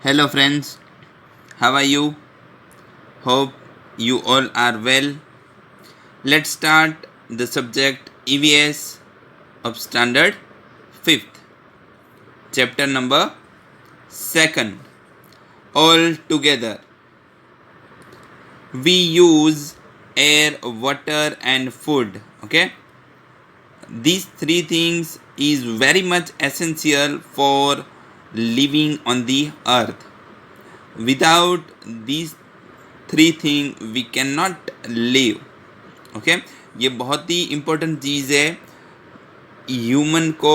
Hello friends, how are you? Hope you all are well. Let's start the subject EVS of standard 5th, chapter number 2nd. All together, we use air, water and food. Okay, these three things is very much essential for living on the earth. Without these three thing we can not live. Okay, ये बहुत ही important चीज़ है human को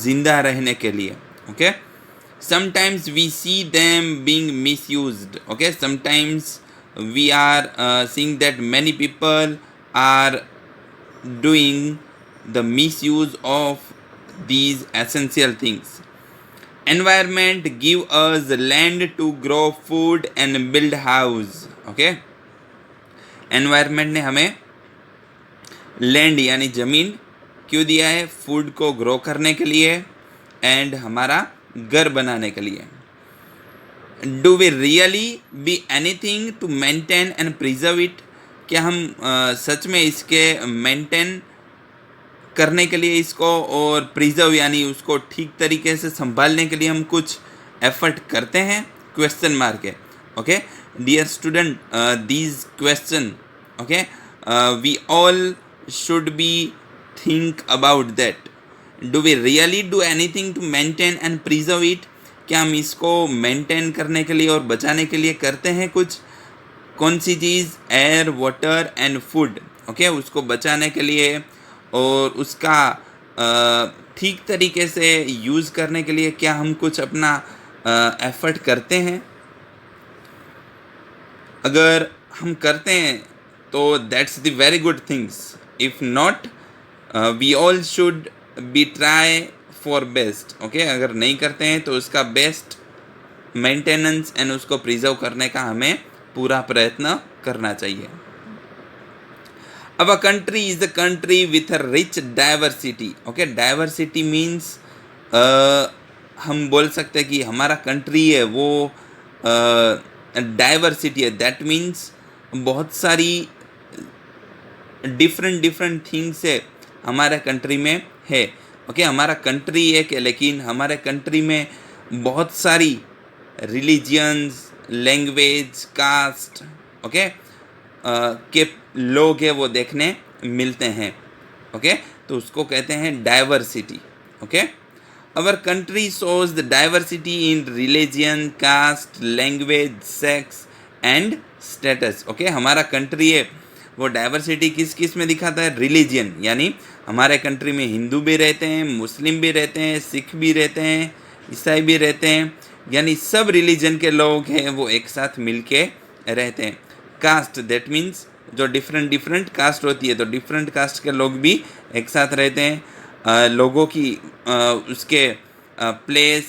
जिंदा रहने के लिए. Okay, sometimes we see them being misused. Okay, sometimes we are seeing that many people are doing the misuse of these essential things. Environment give us land to grow food and build house. Okay, environment ने हमें land यानी ज़मीन क्यों दिया है? Food को grow करने के लिए एंड हमारा घर बनाने के लिए. Do we really be anything to maintain and preserve it? क्या हम सच में इसके मेंटेन करने के लिए इसको और प्रिजर्व यानी उसको ठीक तरीके से संभालने के लिए हम कुछ एफर्ट करते हैं? क्वेश्चन मार्क है. Okay, dear student, these question, okay, we all should be think about that. Do we really do anything to maintain and preserve it? क्या हम इसको मेंटेन करने के लिए और बचाने के लिए करते हैं कुछ? कौन सी चीज़? Air, water and food. Okay, उसको बचाने के लिए और उसका ठीक तरीके से यूज़ करने के लिए क्या हम कुछ अपना एफर्ट करते हैं? अगर हम करते हैं तो that's the very good things. If not, we all should be try for best. Okay, अगर नहीं करते हैं तो उसका बेस्ट मेंटेनेंस एंड उसको प्रिजर्व करने का हमें पूरा प्रयत्न करना चाहिए. अब a country is the country with a rich diversity. Okay, diversity means हम बोल सकते हैं कि हमारा कंट्री है वो डाइवर्सिटी है. दैट मीन्स बहुत सारी डिफरेंट थिंग्स है हमारे कंट्री में है. ओके, हमारा कंट्री एक है लेकिन हमारे कंट्री में बहुत सारी रिलीजियंस, लैंग्वेज, कास्ट, ओके, के लोग हैं वो देखने मिलते हैं. ओके, तो उसको कहते हैं diversity. Okay, our country shows the diversity in religion, caste, language, sex and status. okay, हमारा कंट्री है वो डाइवर्सिटी किस किस में दिखाता है? रिलीजियन, यानी हमारे कंट्री में हिंदू भी रहते हैं, मुस्लिम भी रहते हैं, सिख भी रहते हैं, ईसाई भी रहते हैं, यानी सब रिलीजन के लोग हैं वो एक साथ मिलके रहते हैं. कास्ट, दैट मीन्स जो डिफरेंट कास्ट होती है तो डिफरेंट कास्ट के लोग भी एक साथ रहते हैं. लोगों की उसके प्लेस,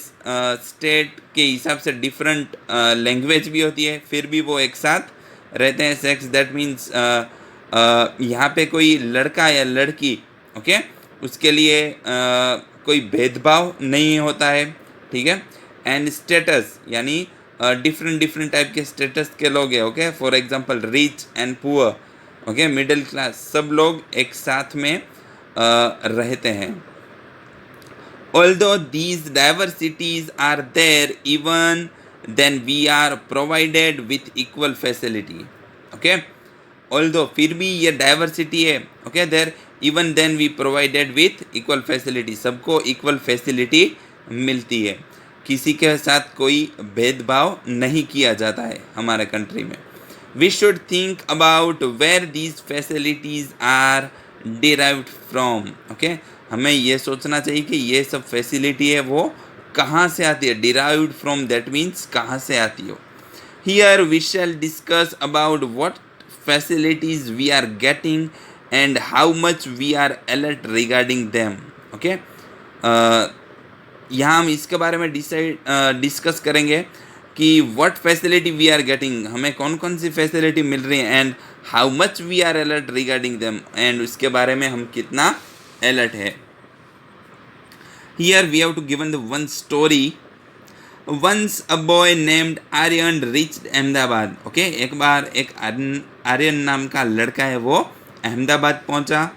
स्टेट के हिसाब से डिफरेंट लैंग्वेज भी होती है, फिर भी वो एक साथ रहते हैं. सेक्स, दैट मीन्स यहाँ पे कोई लड़का या लड़की, ओके, उसके लिए कोई भेदभाव नहीं होता है. ठीक है. एंड स्टेटस, यानी डिफरेंट टाइप के स्टेटस के लोग हैं. Okay, for example rich and poor, okay, middle class, सब लोग एक साथ में रहते हैं. Although these diversities are there, even then we are provided with equal facility. Okay, although फिर भी ये diversity है, okay, there even then we provided with equal facility. सबको equal facility मिलती है, किसी के साथ कोई भेदभाव नहीं किया जाता है हमारे कंट्री में. We should think about where these facilities are derived from. Okay, हमें ये सोचना चाहिए कि ये सब फैसिलिटी है वो कहाँ से आती है. डिराइव्ड फ्रॉम, दैट मीन्स कहाँ से आती हो. Here we shall discuss about what facilities we are getting and how much we are alert regarding them. Okay, यहाँ हम इसके बारे में डिस्कस करेंगे कि what facility we are getting, हमें कौन कौन सी फैसिलिटी मिल रही है, and how much we are alert regarding them, and उसके बारे में हम कितना अलर्ट है. Here we have to given the one story. Once a boy named Aryan reached Ahmedabad. Okay, एक बार एक आर्यन नाम का लड़का है वो अहमदाबाद पहुंचा।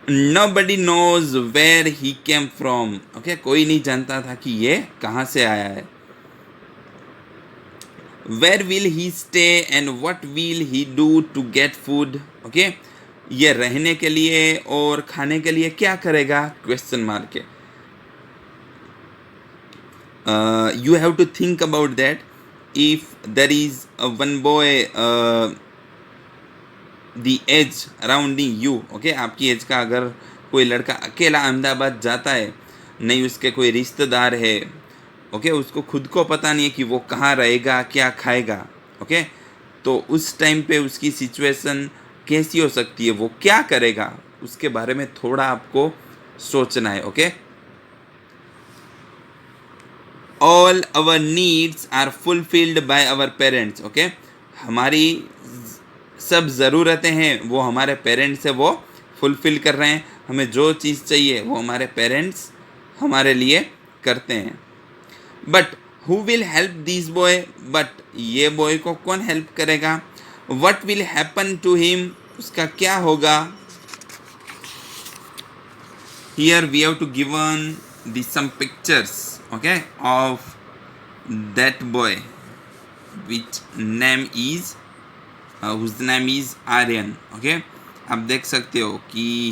Nobody knows where he came from. Okay, कोई नहीं जानता था कि ये कहाँ से आया है। Where will he stay and what will he do to get food? Okay, ये रहने के लिए और खाने के लिए क्या करेगा? क्वेश्चन मार्क है। You have to think about that. If there is one boy the age arounding you, okay, आपकी एज का अगर कोई लड़का अकेला अहमदाबाद जाता है, नहीं उसके कोई रिश्तेदार है, ओके, उसको खुद को पता नहीं है कि वो कहाँ रहेगा, क्या खाएगा, ओके, तो उस टाइम पे उसकी सिचुएशन कैसी हो सकती है, वो क्या करेगा, उसके बारे में थोड़ा आपको सोचना है। Okay, all our needs are fulfilled by our parents. Okay, हमारी सब ज़रूरतें हैं वो हमारे पेरेंट्स से वो फुलफ़िल कर रहे हैं। हमें जो चीज़ चाहिए वो हमारे पेरेंट्स हमारे लिए करते हैं। But who will help this boy, but ये बॉय को कौन हेल्प करेगा? What will happen to him, उसका क्या होगा? Here we have to given the some pictures, okay, of that boy which name is whose name is Aryan. Okay, आप देख सकते हो कि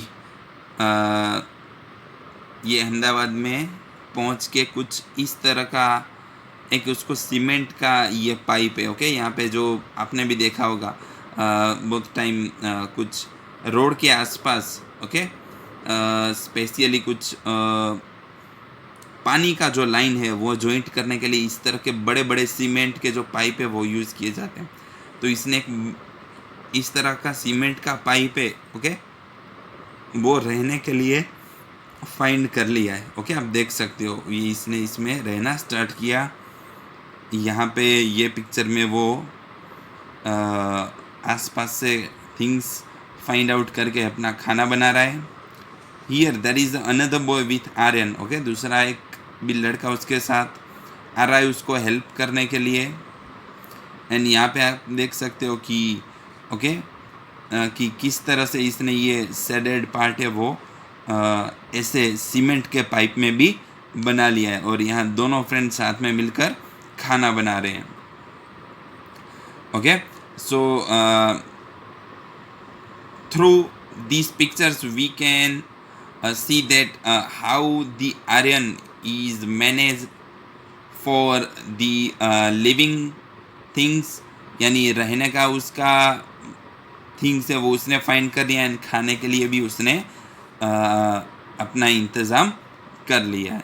ये अहमदाबाद में पहुंच के कुछ इस तरह का एक उसको सीमेंट का ये पाइप है। ओके, यहाँ पे जो आपने भी देखा होगा बहुत टाइम कुछ रोड के आसपास, ओके, स्पेशली कुछ पानी का जो लाइन है वो जॉइंट करने के लिए इस तरह के बड़े बड़े सीमेंट के जो पाइप है वो यूज़ किए जाते हैं। तो इसने एक इस तरह का सीमेंट का पाइप है, ओके, वो रहने के लिए फाइंड कर लिया है। ओके, आप देख सकते हो ये इसने इसमें रहना स्टार्ट किया। यहाँ पे ये पिक्चर में वो आसपास से थिंग्स फाइंड आउट करके अपना खाना बना रहा है। Here there is another boy with Aryan. Okay, दूसरा एक भी लड़का उसके साथ आ रहा है उसको हेल्प करने के लिए। एंड यहाँ पे आप देख सकते हो कि ओके कि किस तरह से इसने ये सेडेड पार्ट है वो ऐसे सीमेंट के पाइप में भी बना लिया है। और यहाँ दोनों फ्रेंड साथ में मिलकर खाना बना रहे हैं। Okay, so through these pictures we can see that how the Aryan is managed for the living things, यानी रहने का उसका थिंग्स है वो उसने फाइंड कर लिया, एंड खाने के लिए भी उसने अपना इंतज़ाम कर लिया है।